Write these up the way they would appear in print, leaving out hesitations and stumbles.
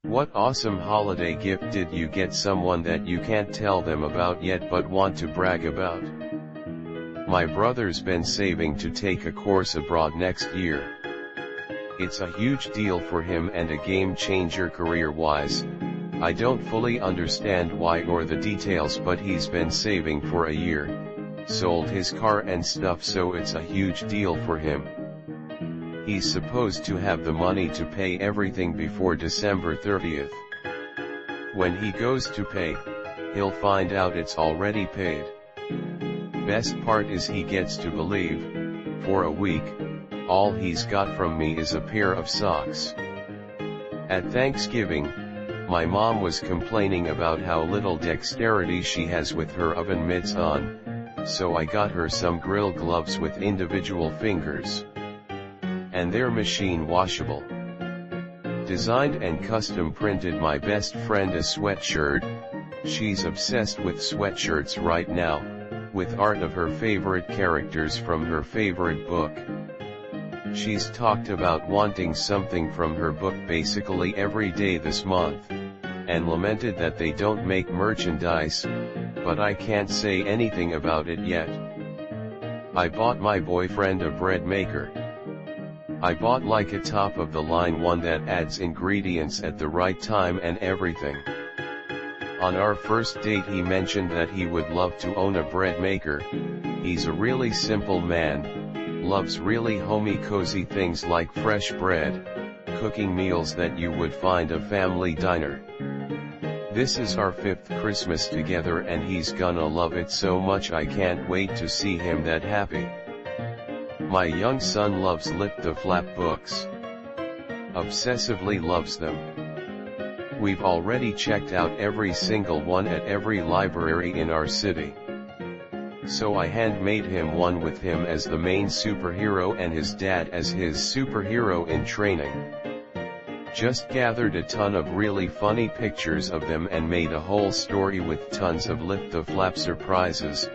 What awesome holiday gift did you get someone that you can't tell them about yet but want to brag about? My brother's been saving to take a course abroad next year. It's a huge deal for him and a game changer career-wise. I don't fully understand why or the details, but he's been saving for a year, sold his car and stuff, so it's a huge deal for him. He's supposed to have the money to pay everything before December 30th. When he goes to pay, he'll find out it's already paid. Best part is he gets to believe, for a week, all he's got from me is a pair of socks. At Thanksgiving, my mom was complaining about how little dexterity she has with her oven mitts on, so I got her some grill gloves with individual fingers. And they're machine washable. Designed and custom printed my best friend a sweatshirt. She's obsessed with sweatshirts right now, with art of her favorite characters from her favorite book. She's talked about wanting something from her book basically every day this month, and lamented that they don't make merchandise, but I can't say anything about it yet. I bought my boyfriend a bread maker. I bought like a top-of-the-line one that adds ingredients at the right time and everything. On our first date he mentioned that he would love to own a bread maker. He's a really simple man, loves really homey cozy things like fresh bread, cooking meals that you would find a family diner. This is our 5th Christmas together and he's gonna love it so much. I can't wait to see him that happy. My young son loves Lift the Flap books. Obsessively loves them. We've already checked out every single one at every library in our city. So I handmade him one with him as the main superhero and his dad as his superhero in training. Just gathered a ton of really funny pictures of them and made a whole story with tons of Lift the Flap surprises,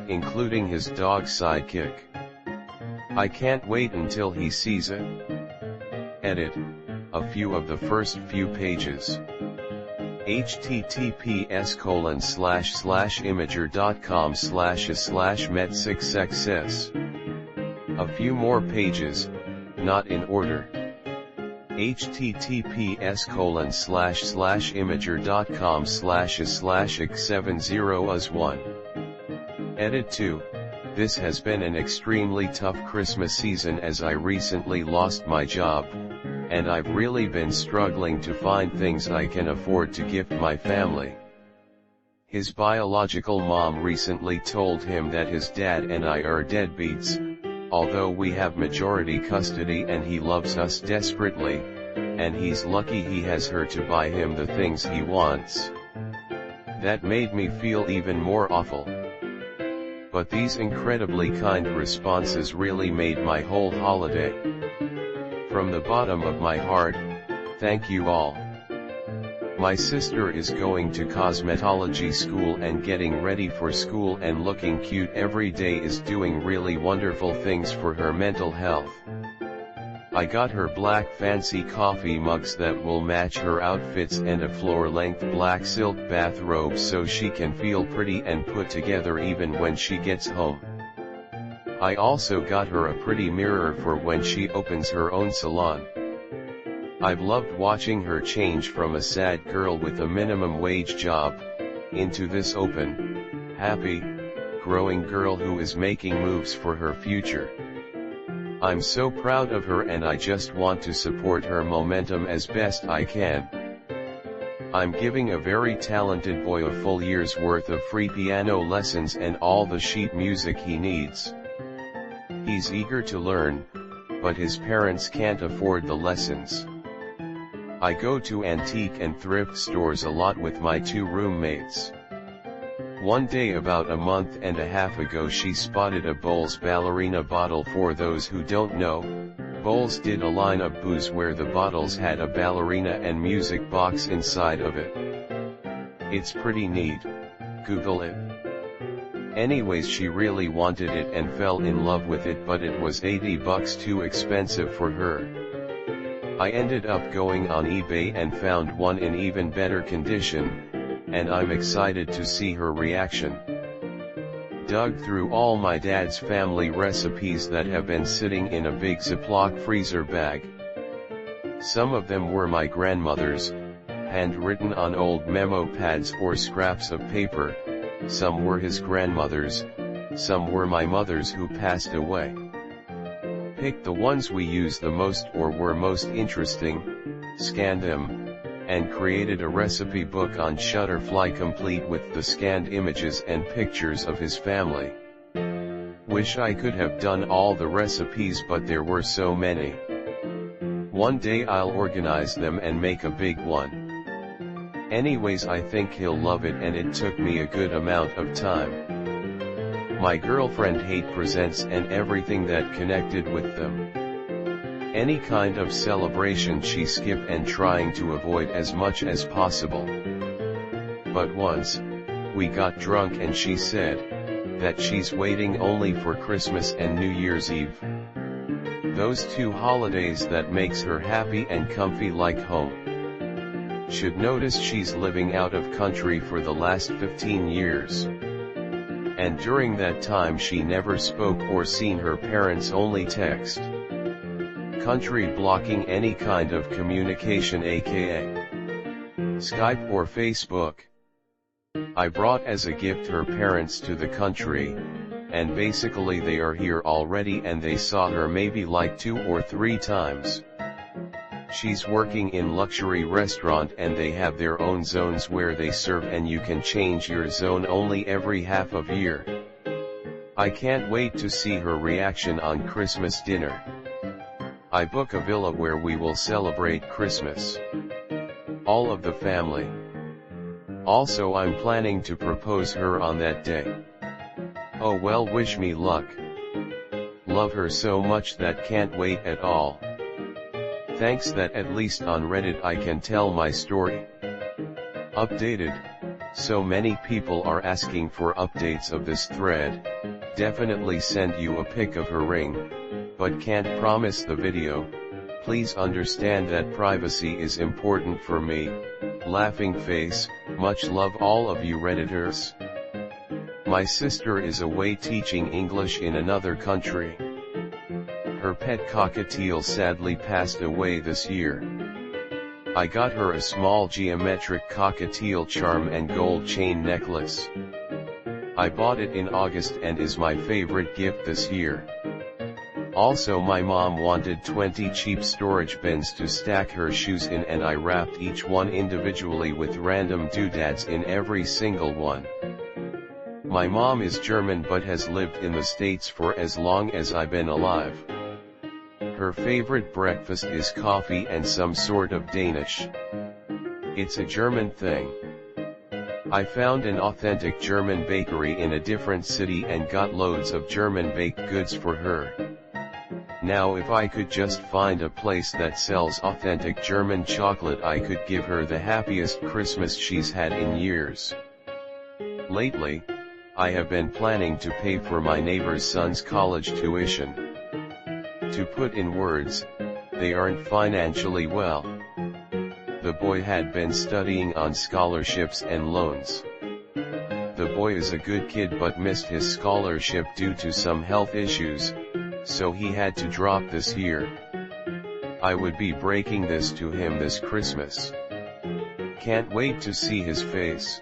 including his dog sidekick. I can't wait until he sees it. Edit. A few of the first few pages. https://imager.com/met6xs. A few more pages, not in order. https://imager.com/x70us1. Edit 2. This has been an extremely tough Christmas season as I recently lost my job, and I've really been struggling to find things I can afford to gift my family. His biological mom recently told him that his dad and I are deadbeats, although we have majority custody and he loves us desperately, and he's lucky he has her to buy him the things he wants. That made me feel even more awful. But these incredibly kind responses really made my whole holiday. From the bottom of my heart, thank you all. My sister is going to cosmetology school and getting ready for school and looking cute every day is doing really wonderful things for her mental health. I got her black fancy coffee mugs that will match her outfits and a floor-length black silk bathrobe so she can feel pretty and put together even when she gets home. I also got her a pretty mirror for when she opens her own salon. I've loved watching her change from a sad girl with a minimum wage job, into this open, happy, growing girl who is making moves for her future. I'm so proud of her and I just want to support her momentum as best I can. I'm giving a very talented boy a full year's worth of free piano lessons and all the sheet music he needs. He's eager to learn, but his parents can't afford the lessons. I go to antique and thrift stores a lot with my 2 roommates. One day about a month and a half ago she spotted a Bowls ballerina bottle. For those who don't know, Bowls did a line of booze where the bottles had a ballerina and music box inside of it. It's pretty neat, Google it. Anyways, she really wanted it and fell in love with it, but it was $80 too expensive for her. I ended up going on eBay and found one in even better condition, and I'm excited to see her reaction. Dug through all my dad's family recipes that have been sitting in a big Ziploc freezer bag. Some of them were my grandmother's, handwritten on old memo pads or scraps of paper, some were his grandmother's, some were my mother's who passed away. Picked the ones we used the most or were most interesting, scanned them, and created a recipe book on Shutterfly complete with the scanned images and pictures of his family. Wish I could have done all the recipes, but there were so many. One day I'll organize them and make a big one. Anyways, I think he'll love it, and it took me a good amount of time. My girlfriend hate presents and everything that connected with them. Any kind of celebration she skipped and trying to avoid as much as possible. But once, we got drunk and she said that she's waiting only for Christmas and New Year's Eve. Those two holidays that makes her happy and comfy like home. Should notice she's living out of country for the last 15 years. And during that time she never spoke or seen her parents, only text. Country blocking any kind of communication, aka Skype or Facebook. I brought as a gift her parents to the country, and basically they are here already and they saw her maybe like 2 or 3 times. She's working in luxury restaurant and they have their own zones where they serve, and you can change your zone only every half of year. I can't wait to see her reaction on Christmas dinner. I book a villa where we will celebrate Christmas. All of the family. Also, I'm planning to propose her on that day. Oh well, wish me luck. Love her so much that can't wait at all. Thanks that at least on Reddit I can tell my story. Updated. So many people are asking for updates of this thread. Definitely send you a pic of her ring, but can't promise the video. Please understand that privacy is important for me. Laughing face. Much love all of you Redditors. My sister is away teaching English in another country. Her pet cockatiel sadly passed away this year. I got her a small geometric cockatiel charm and gold chain necklace. I bought it in August and is my favorite gift this year. Also, my mom wanted 20 cheap storage bins to stack her shoes in, and I wrapped each one individually with random doodads in every single one. My mom is German but has lived in the States for as long as I've been alive. Her favorite breakfast is coffee and some sort of Danish. It's a German thing. I found an authentic German bakery in a different city and got loads of German baked goods for her. Now if I could just find a place that sells authentic German chocolate, I could give her the happiest Christmas she's had in years. Lately, I have been planning to pay for my neighbor's son's college tuition. To put in words, they aren't financially well. The boy had been studying on scholarships and loans. The boy is a good kid but missed his scholarship due to some health issues, so he had to drop this year. I would be breaking this to him this Christmas. Can't wait to see his face.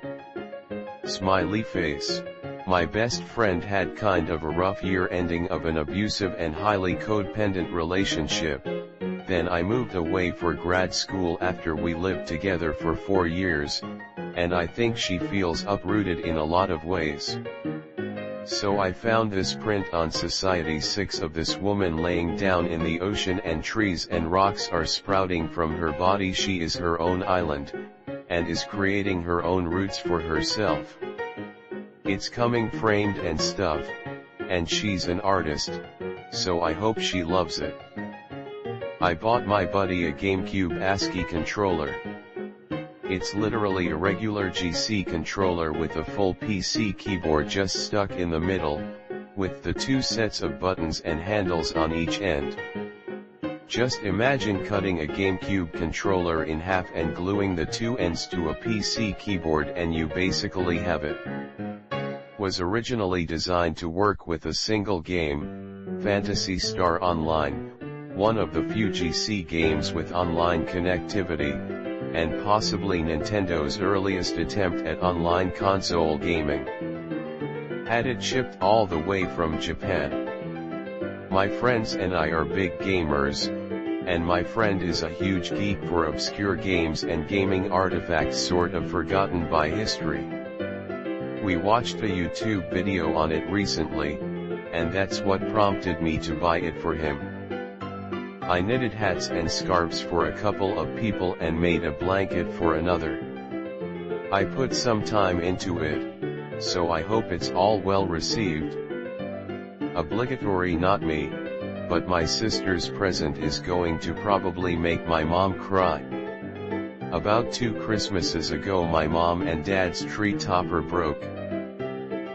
Smiley face. My best friend had kind of a rough year ending of an abusive and highly codependent relationship. Then I moved away for grad school after we lived together for 4 years, and I think she feels uprooted in a lot of ways. So I found this print on Society 6 of this woman laying down in the ocean and trees and rocks are sprouting from her body. She is her own island, and is creating her own roots for herself. It's coming framed and stuff, and she's an artist, so I hope she loves it. I bought my buddy a GameCube ASCII controller. It's literally a regular GC controller with a full PC keyboard just stuck in the middle, with the 2 sets of buttons and handles on each end. Just imagine cutting a GameCube controller in half and gluing the two ends to a PC keyboard and you basically have it. Was originally designed to work with a single game, Phantasy Star Online, one of the few GC games with online connectivity, and possibly Nintendo's earliest attempt at online console gaming. Had it shipped all the way from Japan. My friends and I are big gamers, and my friend is a huge geek for obscure games and gaming artifacts sort of forgotten by history. We watched a YouTube video on it recently, and that's what prompted me to buy it for him. I knitted hats and scarves for a couple of people and made a blanket for another. I put some time into it, so I hope it's all well received. Obligatory not me, but my sister's present is going to probably make my mom cry. About 2 Christmases ago my mom and dad's tree topper broke.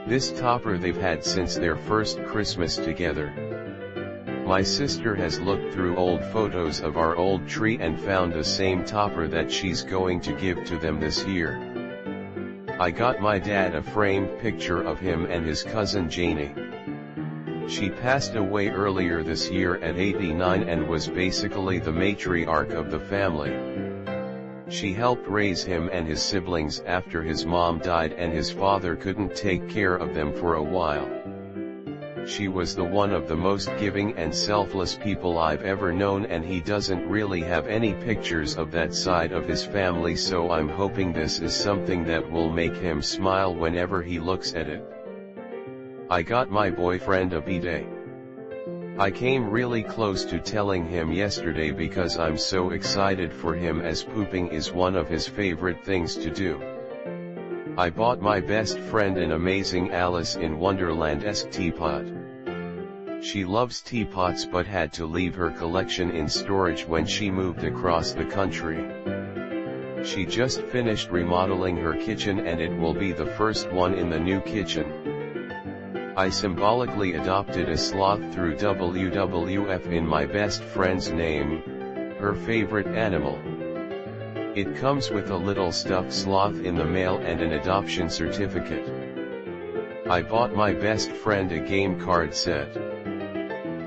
This topper they've had since their first Christmas together. My sister has looked through old photos of our old tree and found the same topper that she's going to give to them this year. I got my dad a framed picture of him and his cousin Janie. She passed away earlier this year at 89 and was basically the matriarch of the family. She helped raise him and his siblings after his mom died and his father couldn't take care of them for a while. She was the one of the most giving and selfless people I've ever known, and he doesn't really have any pictures of that side of his family, so I'm hoping this is something that will make him smile whenever he looks at it. I got my boyfriend a bidet. I came really close to telling him yesterday because I'm so excited for him, as pooping is one of his favorite things to do. I bought my best friend an amazing Alice in Wonderland-esque teapot. She loves teapots but had to leave her collection in storage when she moved across the country. She just finished remodeling her kitchen and it will be the first one in the new kitchen. I symbolically adopted a sloth through WWF in my best friend's name, her favorite animal. It comes with a little stuffed sloth in the mail and an adoption certificate. I bought my best friend a game card set.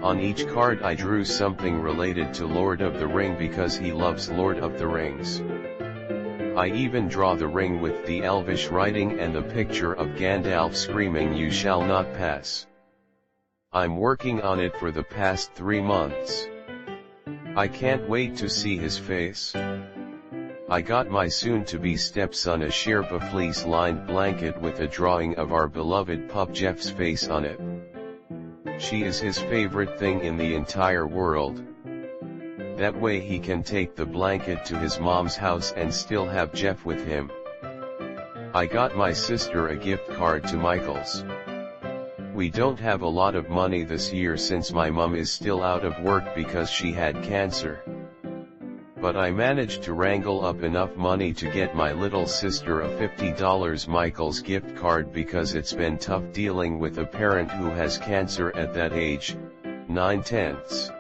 On each card I drew something related to Lord of the Ring because he loves Lord of the Rings. I even draw the ring with the elvish writing and the picture of Gandalf screaming "You shall not pass." I'm working on it for the past 3 months. I can't wait to see his face. I got my soon-to-be stepson a Sherpa fleece-lined blanket with a drawing of our beloved pup Jeff's face on it. She is his favorite thing in the entire world. That way he can take the blanket to his mom's house and still have Jeff with him. I got my sister a gift card to Michael's. We don't have a lot of money this year since my mom is still out of work because she had cancer. But I managed to wrangle up enough money to get my little sister a $50 Michael's gift card because it's been tough dealing with a parent who has cancer at that age, 9/10.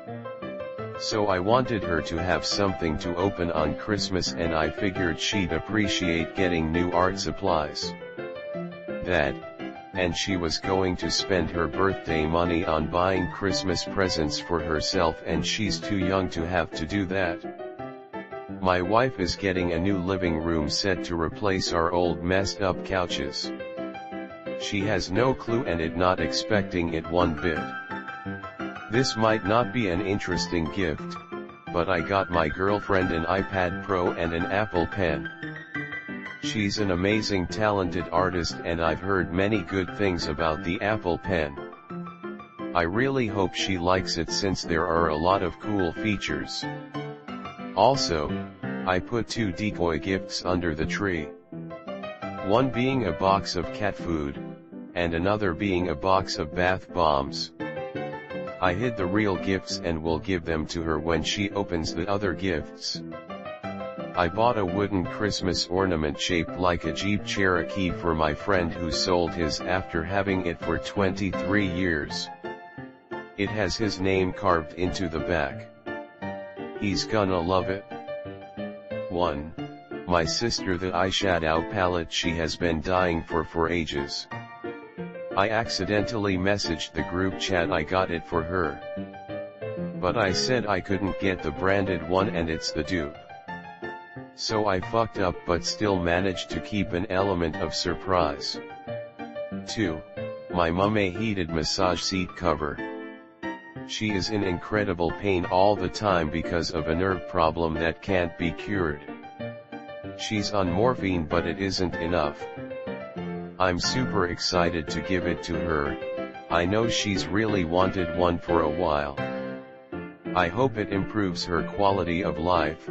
So I wanted her to have something to open on Christmas, and I figured she'd appreciate getting new art supplies. And she was going to spend her birthday money on buying Christmas presents for herself, and she's too young to have to do that. My wife is getting a new living room set to replace our old messed up couches. She has no clue and is not expecting it one bit. This might not be an interesting gift, but I got my girlfriend an iPad Pro and an Apple Pen. She's an amazing talented artist and I've heard many good things about the Apple Pen. I really hope she likes it since there are a lot of cool features. Also, I put 2 decoy gifts under the tree. One being a box of cat food, and another being a box of bath bombs. I hid the real gifts and will give them to her when she opens the other gifts. I bought a wooden Christmas ornament shaped like a Jeep Cherokee for my friend who sold his after having it for 23 years. It has his name carved into the back. He's gonna love it. 1. My sister, the eyeshadow palette she has been dying for ages. I accidentally messaged the group chat I got it for her. But I said I couldn't get the branded one and it's the dupe. So I fucked up but still managed to keep an element of surprise. 2. My mum a heated massage seat cover. She is in incredible pain all the time because of a nerve problem that can't be cured. She's on morphine but it isn't enough. I'm super excited to give it to her. I know she's really wanted one for a while. I hope it improves her quality of life.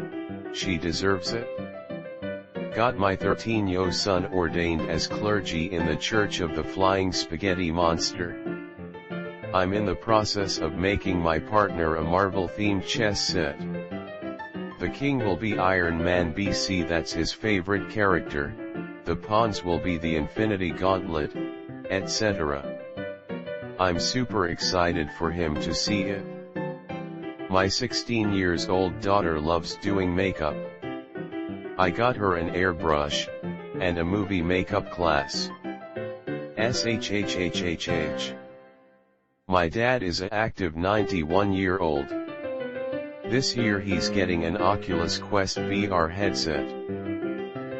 She deserves it. Got my 13-year-old son ordained as clergy in the Church of the Flying Spaghetti Monster. I'm in the process of making my partner a Marvel-themed chess set. The king will be Iron Man BC, that's his favorite character, the pawns will be the Infinity Gauntlet, etc. I'm super excited for him to see it. My 16-year-old daughter loves doing makeup. I got her an airbrush, and a movie makeup class. SHHHHH. My dad is an active 91-year-old. This year he's getting an Oculus Quest VR headset.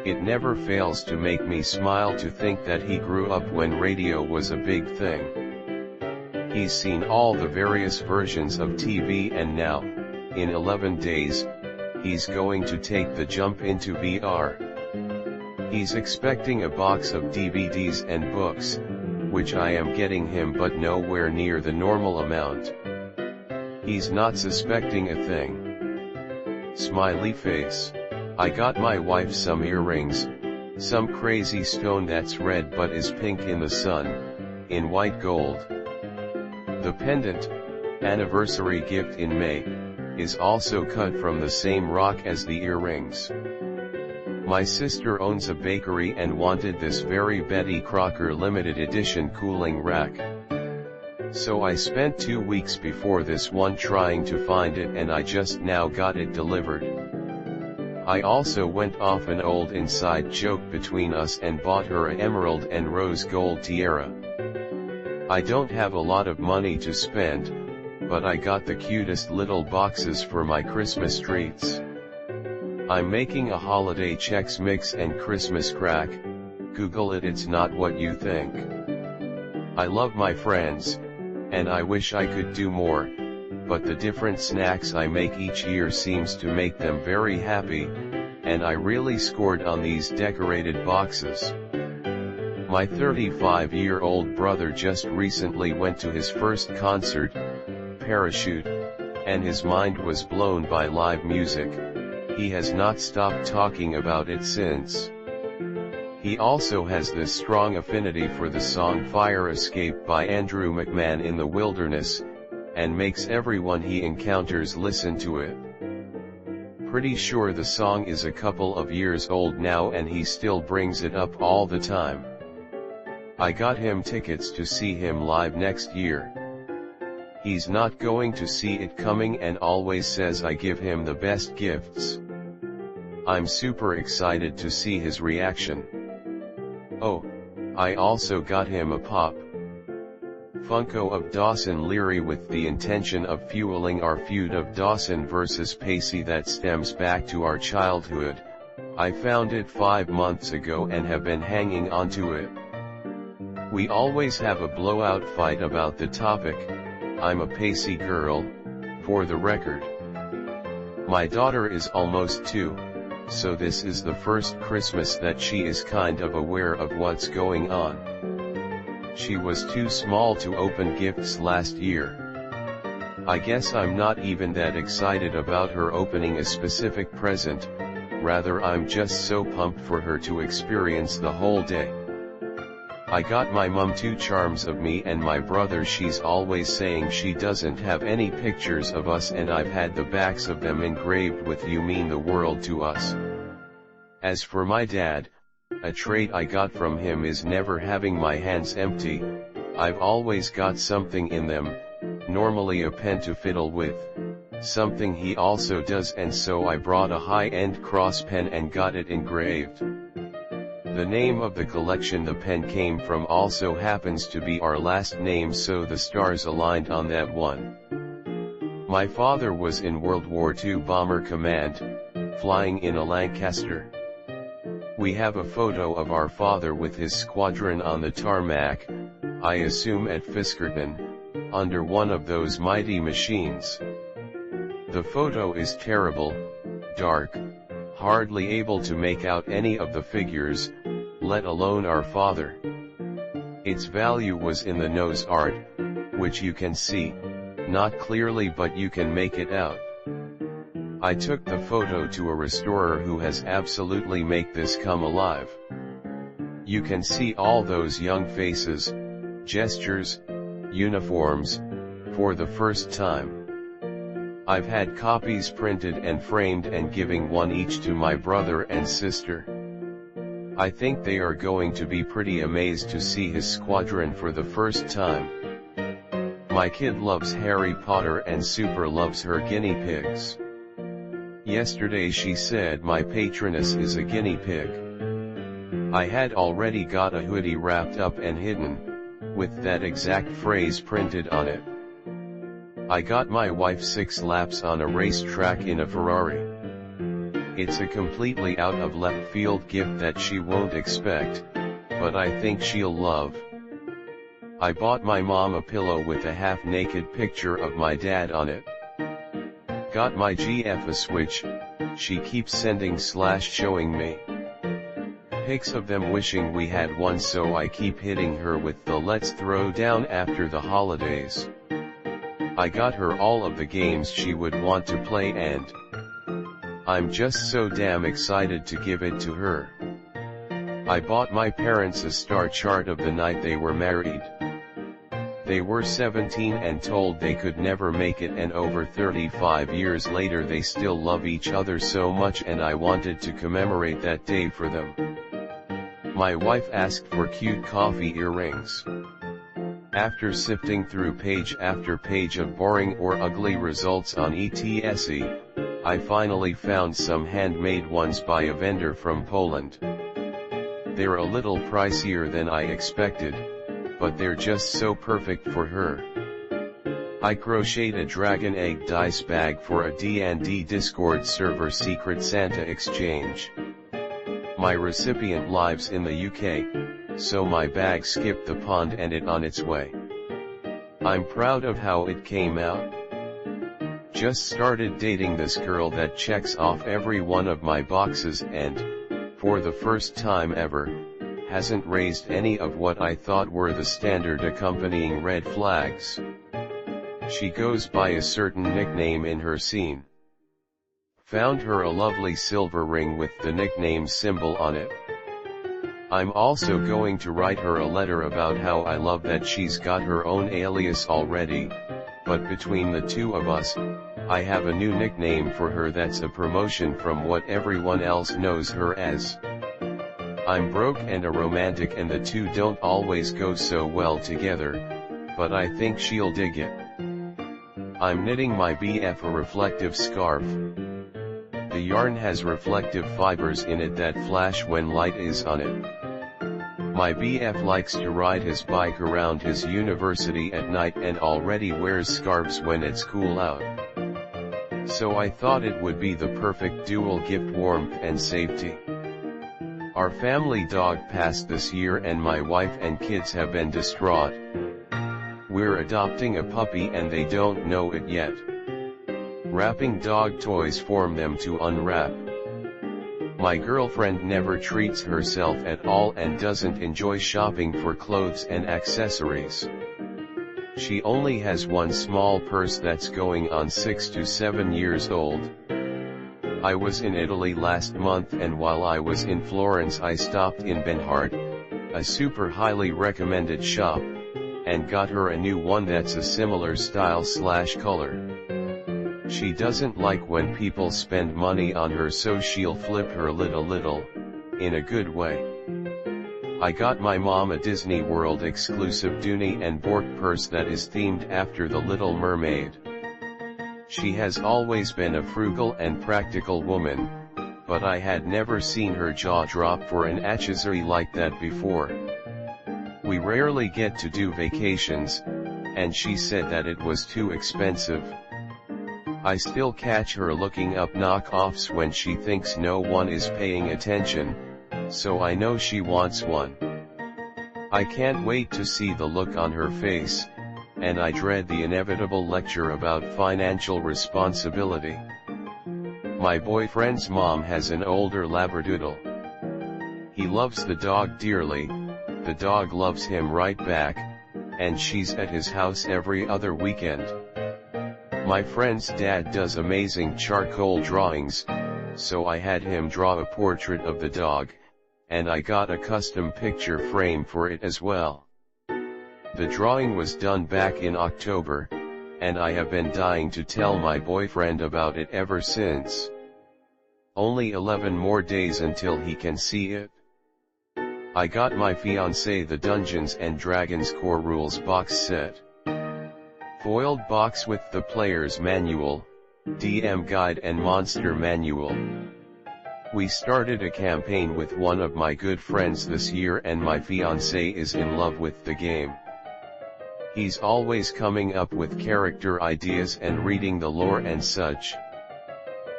It never fails to make me smile to think that he grew up when radio was a big thing. He's seen all the various versions of TV and now, in 11 days, he's going to take the jump into VR. He's expecting a box of DVDs and books, which I am getting him but nowhere near the normal amount. He's not suspecting a thing. Smiley face. I got my wife some earrings, some crazy stone that's red but is pink in the sun, in white gold. The pendant, anniversary gift in May, is also cut from the same rock as the earrings. My sister owns a bakery and wanted this very Betty Crocker limited edition cooling rack. So I spent 2 weeks before this one trying to find it and I just now got it delivered. I also went off an old inside joke between us and bought her an emerald and rose gold tiara. I don't have a lot of money to spend, but I got the cutest little boxes for my Christmas treats. I'm making a holiday Chex Mix and Christmas crack. Google it, it's not what you think. I love my friends, and I wish I could do more, but the different snacks I make each year seems to make them very happy, and I really scored on these decorated boxes. My 35-year-old brother just recently went to his first concert, Parachute, and his mind was blown by live music. He has not stopped talking about it since. He also has this strong affinity for the song Fire Escape by Andrew McMahon in the Wilderness, and makes everyone he encounters listen to it. Pretty sure the song is a couple of years old now and he still brings it up all the time. I got him tickets to see him live next year. He's not going to see it coming and always says I give him the best gifts. I'm super excited to see his reaction. Oh, I also got him a Pop Funko of Dawson Leary with the intention of fueling our feud of Dawson versus Pacey that stems back to our childhood. I found it 5 months ago and have been hanging onto it. We always have a blowout fight about the topic. I'm a Pacey girl, for the record. My daughter is almost 2, so this is the first Christmas that she is kind of aware of what's going on. She was too small to open gifts last year. I guess I'm not even that excited about her opening a specific present, rather I'm just so pumped for her to experience the whole day. I got my mum 2 charms of me and my brother. She's always saying she doesn't have any pictures of us and I've had the backs of them engraved with "You mean the world to us." As for my dad, a trait I got from him is never having my hands empty. I've always got something in them, normally a pen to fiddle with. something he also does, and so I brought a high-end cross pen and got it engraved. The name of the collection the pen came from also happens to be our last name, so the stars aligned on that one. My father was in World War II Bomber Command, flying in a Lancaster. We have a photo of our father with his squadron on the tarmac, I assume at Fiskerton, under one of those mighty machines. The photo is terrible, dark, hardly able to make out any of the figures, let alone our father. Its value was in the nose art, which you can see, not clearly but you can make it out. I took the photo to a restorer who has absolutely make this come alive. You can see all those young faces, gestures, uniforms, for the first time. I've had copies printed and framed and giving one each to my brother and sister. I think they are going to be pretty amazed to see his squadron for the first time. My kid loves Harry Potter and super loves her guinea pigs. Yesterday she said my patroness is a guinea pig. I had already got a hoodie wrapped up and hidden, with that exact phrase printed on it. I got my wife 6 laps on a racetrack in a Ferrari. It's a completely out of left field gift that she won't expect, but I think she'll love. I bought my mom a pillow with a half-naked picture of my dad on it. Got my GF a Switch, she keeps sending/showing me pics of them wishing we had one, so I keep hitting her with the let's throw down after the holidays. I got her all of the games she would want to play and I'm just so damn excited to give it to her. I bought my parents a star chart of the night they were married. They were 17 and told they could never make it, and over 35 years later they still love each other so much, and I wanted to commemorate that day for them. My wife asked for cute coffee earrings. After sifting through page after page of boring or ugly results on ETSE, I finally found some handmade ones by a vendor from Poland. They're a little pricier than I expected, but they're just so perfect for her. I crocheted a dragon egg dice bag for a D&D Discord server Secret Santa exchange. My recipient lives in the UK, so my bag skipped the pond and it on its way. I'm proud of how it came out. Just started dating this girl that checks off every one of my boxes and, for the first time ever, hasn't raised any of what I thought were the standard accompanying red flags. She goes by a certain nickname in her scene. Found her a lovely silver ring with the nickname symbol on it. I'm also going to write her a letter about how I love that she's got her own alias already, but between the two of us, I have a new nickname for her that's a promotion from what everyone else knows her as. I'm broke and a romantic, and the two don't always go so well together, but I think she'll dig it. I'm knitting my BF a reflective scarf. The yarn has reflective fibers in it that flash when light is on it. My BF likes to ride his bike around his university at night and already wears scarves when it's cool out. So I thought it would be the perfect dual gift: warmth and safety. Our family dog passed this year and my wife and kids have been distraught. We're adopting a puppy and they don't know it yet. Wrapping dog toys for them to unwrap. My girlfriend never treats herself at all and doesn't enjoy shopping for clothes and accessories. She only has one small purse that's going on 6 to 7 years old. I was in Italy last month, and while I was in Florence I stopped in Benhart, a super highly recommended shop, and got her a new one that's a similar style/color. She doesn't like when people spend money on her, so she'll flip her lid a little, in a good way. I got my mom a Disney World exclusive Dooney and Bourke purse that is themed after the Little Mermaid. She has always been a frugal and practical woman, but I had never seen her jaw drop for an accessory like that before. We rarely get to do vacations, and she said that it was too expensive. I still catch her looking up knockoffs when she thinks no one is paying attention, so I know she wants one. I can't wait to see the look on her face, and I dread the inevitable lecture about financial responsibility. My boyfriend's mom has an older Labradoodle. He loves the dog dearly, the dog loves him right back, and she's at his house every other weekend. My friend's dad does amazing charcoal drawings, so I had him draw a portrait of the dog, and I got a custom picture frame for it as well. The drawing was done back in October, and I have been dying to tell my boyfriend about it ever since. Only 11 more days until he can see it. I got my fiancé the Dungeons and Dragons Core Rules box set. Foiled box with the player's manual, DM guide and monster manual. We started a campaign with one of my good friends this year and my fiancé is in love with the game. He's always coming up with character ideas and reading the lore and such.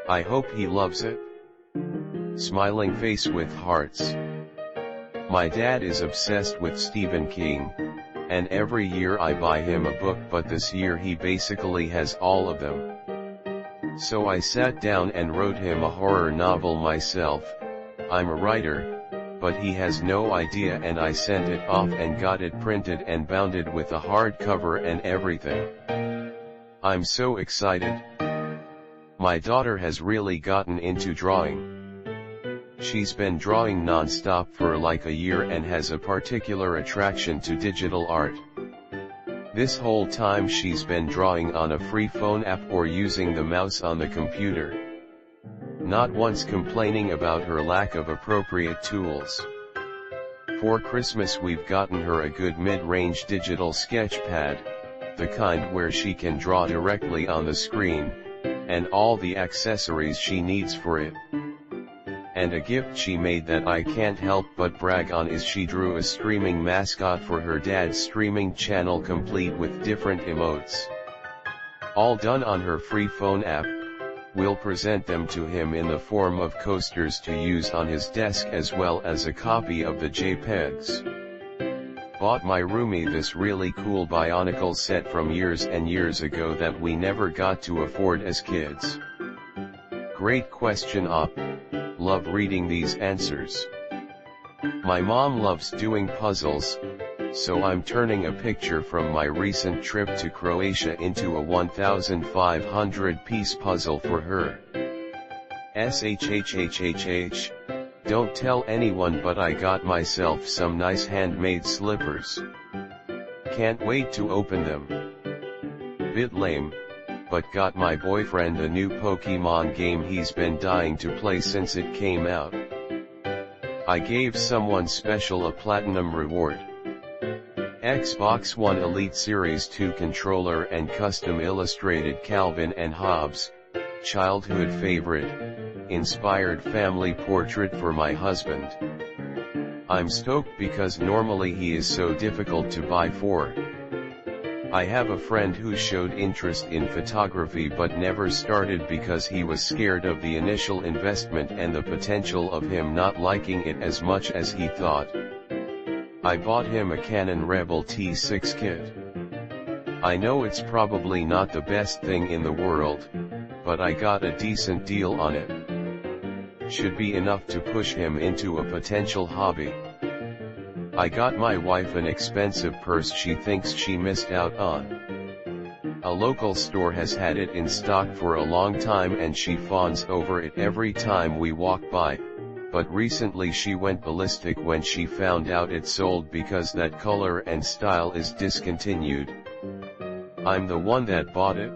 I hope he loves it. Smiling face with hearts. My dad is obsessed with Stephen King, and every year I buy him a book, but this year he basically has all of them. So I sat down and wrote him a horror novel myself. I'm a writer, but he has no idea, and I sent it off and got it printed and bounded with a hardcover and everything. I'm so excited. My daughter has really gotten into drawing. She's been drawing non-stop for like a year and has a particular attraction to digital art. This whole time she's been drawing on a free phone app or using the mouse on the computer. Not once complaining about her lack of appropriate tools. For Christmas we've gotten her a good mid-range digital sketch pad, the kind where she can draw directly on the screen, and all the accessories she needs for it. And a gift she made that I can't help but brag on is she drew a streaming mascot for her dad's streaming channel complete with different emotes. All done on her free phone app. We'll present them to him in the form of coasters to use on his desk as well as a copy of the JPEGs. Bought my roomie this really cool Bionicle set from years and years ago that we never got to afford as kids. Great question op. Love reading these answers. My mom loves doing puzzles, so I'm turning a picture from my recent trip to Croatia into a 1,500-piece puzzle for her. SHHHHH. Don't tell anyone, but I got myself some nice handmade slippers. Can't wait to open them. Bit lame, but got my boyfriend a new Pokemon game he's been dying to play since it came out. I gave someone special a platinum reward. Xbox One Elite Series 2 controller and custom illustrated Calvin and Hobbes, childhood favorite, inspired family portrait for my husband. I'm stoked because normally he is so difficult to buy for. I have a friend who showed interest in photography but never started because he was scared of the initial investment and the potential of him not liking it as much as he thought. I bought him a Canon Rebel T6 kit. I know it's probably not the best thing in the world, but I got a decent deal on it. Should be enough to push him into a potential hobby. I got my wife an expensive purse she thinks she missed out on. A local store has had it in stock for a long time and she fawns over it every time we walk by, but recently she went ballistic when she found out it sold because that color and style is discontinued. I'm the one that bought it.